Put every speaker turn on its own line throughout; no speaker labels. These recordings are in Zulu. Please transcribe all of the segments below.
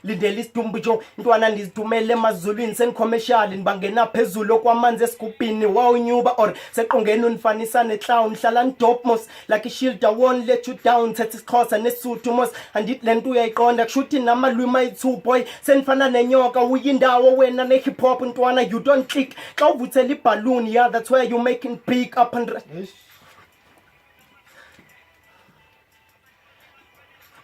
lindela isidumbu jo intwana ndizithumele emazulwini sencommercial nibangena phezulu kwamanzi esigubhini wawunyuba or seqongeni unifanisa neclown hlala ndope mos like ishield won't let you down thathi isixhosa nesuthu mos andithi lento uyayiqonda kushuthi namalwimi ayi2 boy senifana nenyoka uyindawo wena ne hip hop ntwana you don't click xa uvuthela iballoon yeah that's where you making big up and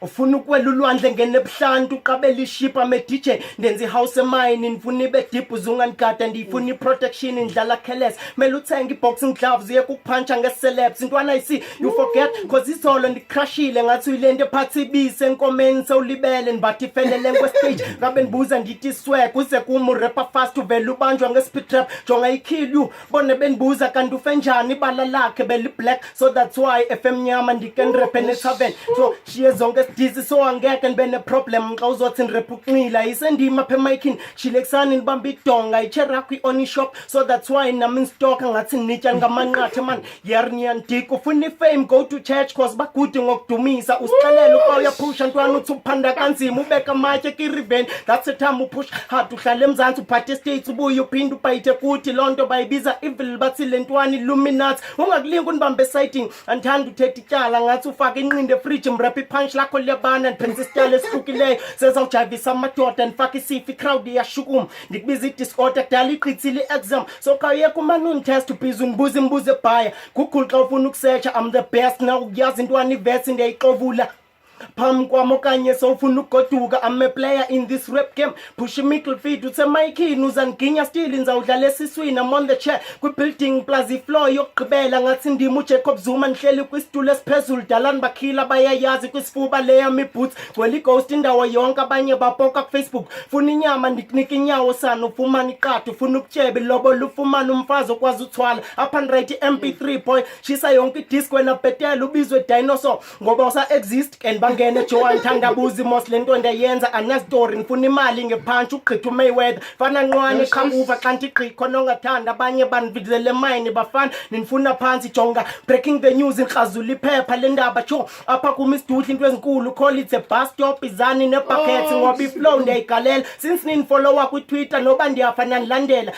ufuna ukwela ulwandle ngene ebuhlantu uqabela ishipa me DJ ndenza ihouse mine nifuna ibe deep uzunganigada ndifuna iprotection indlala careless mele uthenga iboxing gloves uye kukupuncha ngecelebs intwana ayisi you forget cause isolo ndicrashile ngathi uyilento ephathi ibise enkomeni sewulibele nibathi ifelele kwestage ngabe nibuza ndithi swag uze kumu rapper fast uvela ubanjwa ngespeed trap jonga ikill you bone benibuza kanti ufe njani ibala lakhe beli black so that's why FM nyama ndiken rap ne tavern so shiye zonke dizi so angeke nibe ne problem xa uzothi nirap uqinila isendima phe micin chileksani nibamba idonga icheraki on shop so that's why nami stock ngathi nitya ngamanqathe man yernian dik ufuna ifame go to church cause bagudi ngokudumisa usixelela uba uyapusha ntwana uthi uphanda kanzima ubeka amatye ki-revenge that's the time upush hard uhlala emzantsi uphathe states ubuye uphinde ubhayithe kuthi lonto bayibiza evil bathi lentwana illuminati ungakulinga unibambe sighting andithanda uthetha ityala ngathi ufake inqindi efridge mrap ipunch lakho liyabana ndiphenisa isitalo esihlukileyo sezawujavisa amadoda ndifake isifi crowd iyashukuma ndikubiza i-disorder kudala iqhithile i-exam so kayeka umane unitest ubhiza unibuza imibuzo ebhaya google xa ufuna ukusearcha I'm the best now ukuyazi intwana ivesi ndiyayixovula phambi kwami okanye sowufuna ukugoduka I'm a player in this rap game push middle feet uthe mayikini uzangiginya still nizawudlala esiswini I'm on the chair kwi-building plus ifloor yokugqibela ngathi ndima uJacob Zuma nihleli kwisitulo esiphezulu dalani bakhila bayayazi kwisifuba leyami iboots gwela ighost indawo yonke abanye bapoka kuFacebook funa inyama ndikunika inyawo sana ufumana iqathu ufuna ukutyeba ilobo lufumana umfazi okwazi uthwala up and right MP3 boy shisa yonke idisc wena bhetela ubizwe dinosaur ngoba usa exist and ngene Joan Thandabuzi mos lento ndayenza anastory ngifuna imali ngephansi ugqitha uMayweather fana nqwane qhamuva kanti igqi khona ongathanda abanye banvidele mine bafana ninifuna phansi jonga breaking the news inhlazula iphepha lendaba cho apha kuma isidudla into ezinkulu call it a bus stop izani nebuckets ngoba iflow ndiyayigalela since ninfollower ku Twitter noba ndiyafana nilandela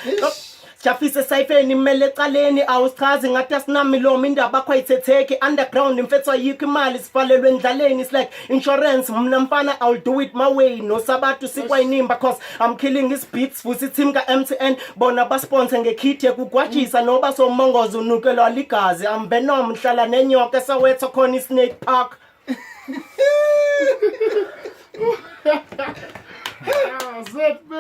Jafise sayifeni imele ecaleni awusichazi ngathi asinamilomo indaba akho ayithetheki underground imfetho yikho imali sifalelwe endlaleni it's like insurance mina mfana I'll do it my way no sabathu sikwayinimba cause I'm killing his beats futhi team ka MTN bona ba sponsor ngekit yokugwajisa noba somongozo unukelwa ligazi I'm Venom nhlala nenyoka esawetho khona iSnake Park
Zetman